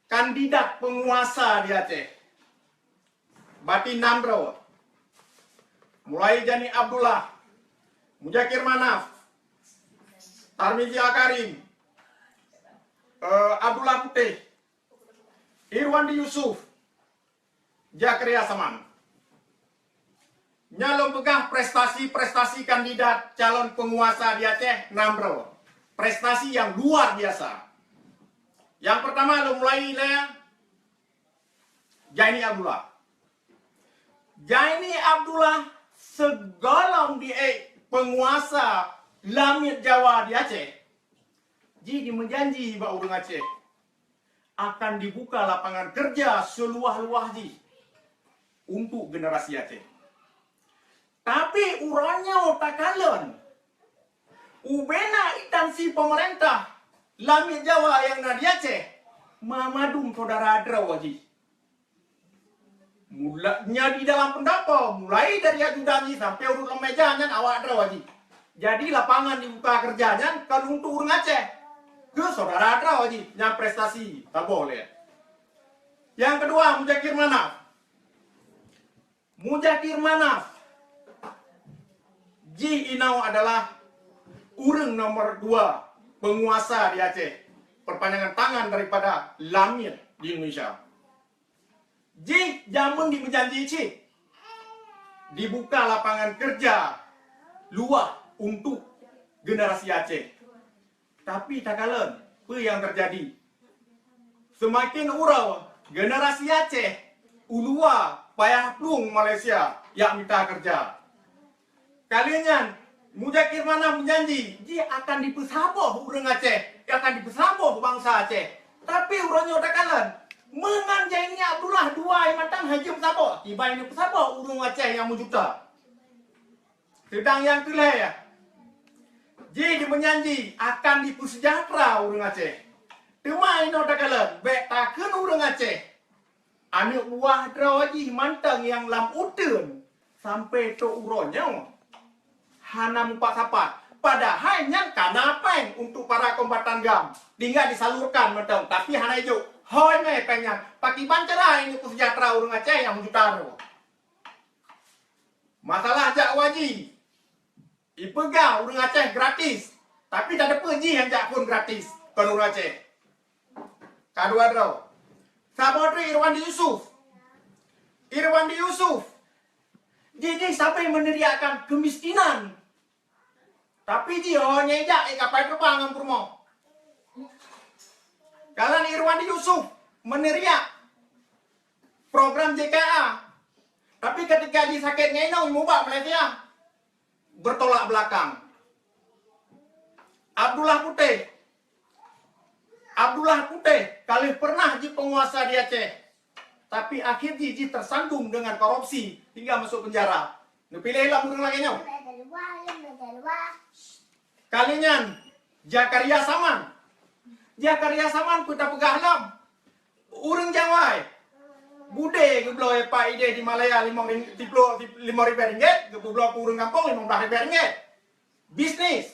kandidat penguasa di Aceh. Batin Namro, mulai Jani Abdullah, Mujakir Manaf, Tarmizi Akarim, Abdullah Putih, Irwandi Yusuf, Zakaria Saman. Nyalom pegah prestasi-prestasi kandidat calon penguasa di Aceh, Namro. Prestasi yang luar biasa. Yang pertama lo mulai Jaini Abdullah. Jaini Abdullah segolong di penguasa langit Jawa di Aceh. Jadi menjanji Mbak Urung Aceh akan dibuka lapangan kerja seluas-luasnya untuk generasi Aceh. Tapi urangnya otakalon. Ubena instansi pemerintah langit Jawa yang di Aceh Mamadum saudara Adra wajib. Mulanya di dalam pendapat mulai dari ajudannya sampai urut lemejanya awak Adra wajib. Jadi lapangan dibuka kerjanya kalau untuk urang Aceh ke saudara Adra wajib yang prestasi tak boleh. Yang kedua Mujakir Manaf. Mujakir Manaf Ji Inau adalah urang nomor 2 penguasa di Aceh. Perpanjangan tangan daripada langit di Indonesia. Ji jamun di menjanji Ci dibuka lapangan kerja luas untuk generasi Aceh. Tapi tak kalen, apa yang terjadi? Semakin urau generasi Aceh ulua payah plung Malaysia yang minta kerja. Kalian Mujakir Manaf menjanji dia akan dipesaboh urang Aceh, akan dipesaboh bangsa Aceh. Tapi urangnya udah kalah. Mengan Jaini Abdullah 2 yang matang haji pesaboh, tiba ini pesaboh urang Aceh yang menjuta. Sedang yang kelih ya. Jadi menjanji akan dipesejahtera urang Aceh. Tema ini udah kalah. Bek takkan urang Aceh. Anak buah drawaji mantang yang lam utun sampai to urangnya. Hana mupak sapat. Padahal yang kanapeng untuk para kombatan gam. Tinggal disalurkan mentang. Tapi hana hijau. Hoi me pengen. Paki bancara ini sejahtera urang Aceh yang menjutaro. Masalah jak wajib. Ipegah urang Aceh gratis. Tapi tak ada pergi yang jak pun gratis. Kan urang Aceh. Kedua draw. Sabodri Irwandi Yusuf. Irwandi Yusuf. Jadi sampai meneriakan kemiskinan. Tapi dia nyejak kapal terbang yang purmo. Kalian Irwandi Yusuf meneriak program JKA. Tapi ketika dia sakit ngenong mubah Malaysia bertolak belakang. Abdullah Putih. Abdullah Putih kali pernah jadi penguasa di Aceh. Tapi akhirnya dia tersandung dengan korupsi hingga masuk penjara. Pilihlah burung lagi nyau. Kalian Zakaria Saman. Zakaria Saman kita pegah lam. Urang Jawa. Bude gebloy Pak Ide di Malaya 5.000 ringgit, gebloy urang kampung 15.000 ringgit. Bisnis.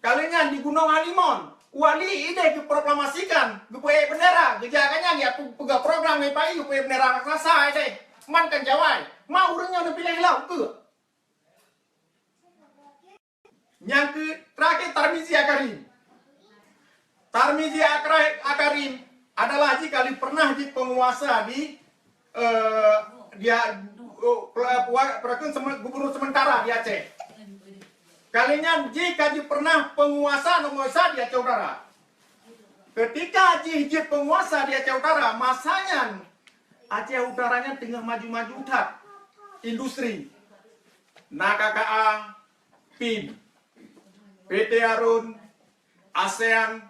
Kalian di Gunung Halimun. Wali ide diproklamasikan, gupai bendera, gejakannya ya pegah program Pak gupai bendera raksasa ide. Man kan Jawa. Mau urangnya udah pilih lau ke. Yang terakhir Tarmizi Akarim. Tarmizi Akarim adalah kali pernah jadi penguasa di gubernur sementara di Aceh. Kalinya jika pernah penguasa nomor 1 di Aceh Utara. Ketika jadi penguasa di Aceh Utara, masanya Aceh Utaranya tengah maju-maju udah industri. NKKA, PIM, PT Arun, ASEAN,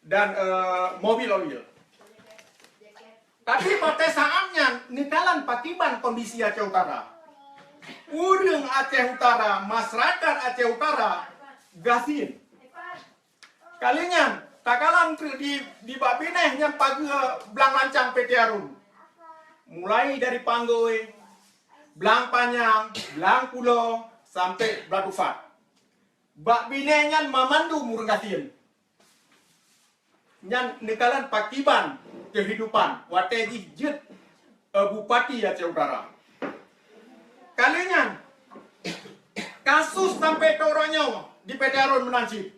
dan mobil oil. Tapi pada saatnya nikalan patiban kondisi Aceh Utara. Urang Aceh Utara, masyarakat Aceh Utara, gasin. Kalinya takalan di Babineh yang pagi belang lancang PT Arun. Mulai dari Panggoy, Belang Panjang, Belang Pulau, sampai Belatufat. Bak binengan memandu murung gatin. nyan nekalan pakiban kehidupan wateji jet bupati Aceh Utara. Kalinya kasus sampai toronyo di PT Aron Menansip.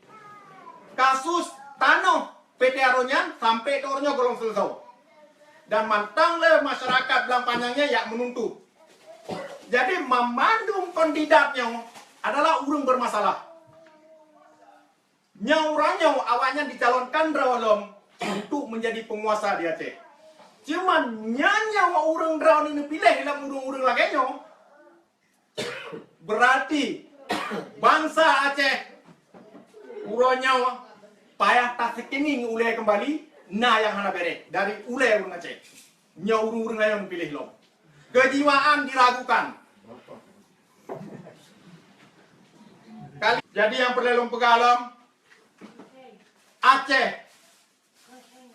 Kasus tanah PT Aronnya sampai toronyo golong selesai. Dan mantang le masyarakat belang panjangnya yang menuntut. Jadi memandung kandidatnya adalah urung bermasalah. Nyaurannya awalnya dicalonkan rawalom untuk menjadi penguasa di Aceh. Cuman nyawa urung rawan ini pilih dalam urung-urung laganya. Berarti bangsa Aceh uronya payah tak sekening uleh kembali nah yang hana bere dari uleh urung Aceh. Nya urung-urung yang pilih lo. Kejiwaan diragukan. Jadi yang perlu pegalam Aceh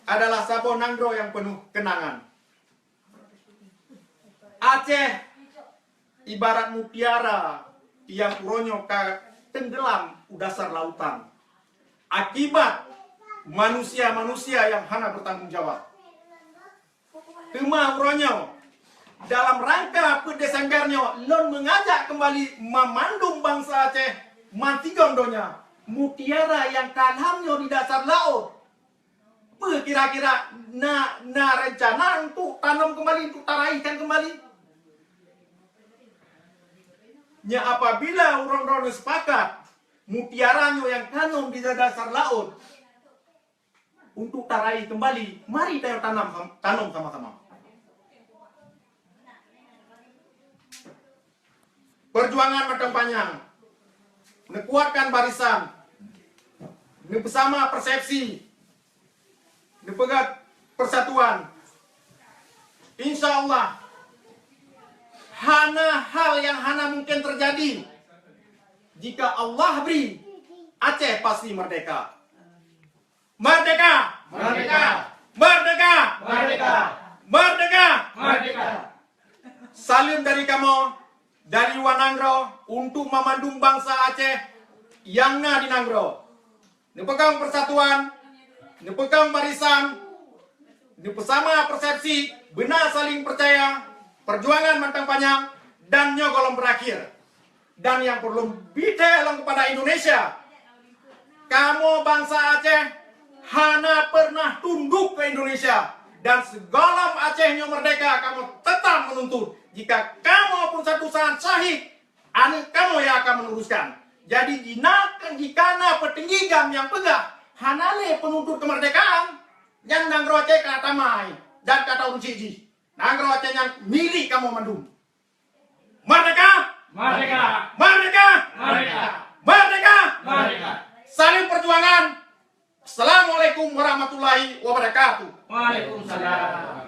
adalah Sabon Nanggro yang penuh kenangan. Aceh ibarat mutiara yang uronyo tenggelam di dasar lautan. Akibat manusia-manusia yang hana bertanggung jawab. Tema uronyo dalam rangka pedesanggarnya lon mengajak kembali memandung bangsa Aceh mantigondonya mutiara yang kalamnya di dasar laut. Kira-kira rencana untuk tanam kembali, untuk taraikan kembali. Ya apabila orang-orang sepakat mutiaranya yang kanom di dasar laut untuk tarai kembali, mari kita tanam sama-sama. Perjuangan matang panjang, nekuatkan barisan, bersama persepsi, dipegat persatuan. Insya Allah hana hal yang hana mungkin terjadi. Jika Allah beri, Aceh pasti merdeka. Merdeka! Merdeka! Merdeka! Merdeka! Merdeka! Merdeka! Salim dari kamu, dari Wanangro untuk memandung bangsa Aceh yang di Nanggro. Dipegang persatuan, dipegang barisan, bersama persepsi, benar saling percaya, perjuangan mantang panjang, dan nyogolong berakhir. Dan yang perlu bilang kepada Indonesia, kamu bangsa Aceh hana pernah tunduk ke Indonesia, dan segala Acehnya merdeka kamu tetap menuntut. Jika kamu pun satu saat syahid, anak kamu yang akan meneruskan. Jadi jika petinggian yang pegah hanale penuntut kemerdekaan yang Nanggro Aceh kata mai dan kata unciji Nanggro Aceh yang milik kamu mandung. Merdeka! Merdeka! Merdeka! Merdeka! Merdeka! Merdeka! Saling perjuangan. Assalamualaikum warahmatullahi wabarakatuh. Waalaikumsalam.